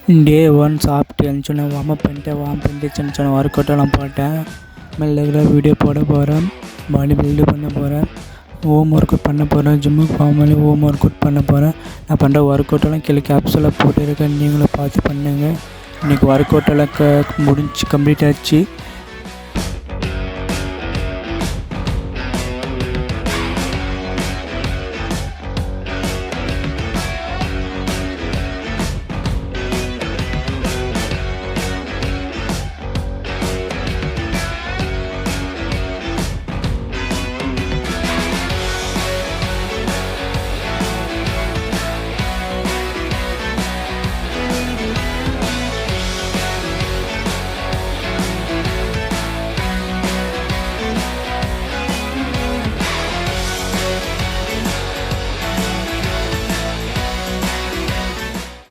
டே 1 சாப்பிட்டு எழுந்திரிச்சோன்னே வார்ம் பண்ணிட்டு சின்ன சின்ன ஒர்க் அவுட்டெல்லாம் போட்டேன். ரெகுலராக வீடியோ போட போகிறேன், பாடி பில்டு பண்ண போகிறேன், ஹோம் ஒர்க் அவுட் பண்ண போகிறேன், ஜிம்முக்கு போகாமலே ஹோம் ஒர்க் அவுட் பண்ண போகிறேன். நான் பண்ணுற ஒர்க் அவுட்டெல்லாம் கீழே கேப்ஸில் போட்டிருக்கேன், நீங்களும் பார்த்து பண்ணுங்கள். இன்றைக்கி ஒர்க் அவுட்டெல்லாம் கம்ப்ளீட் ஆச்சு.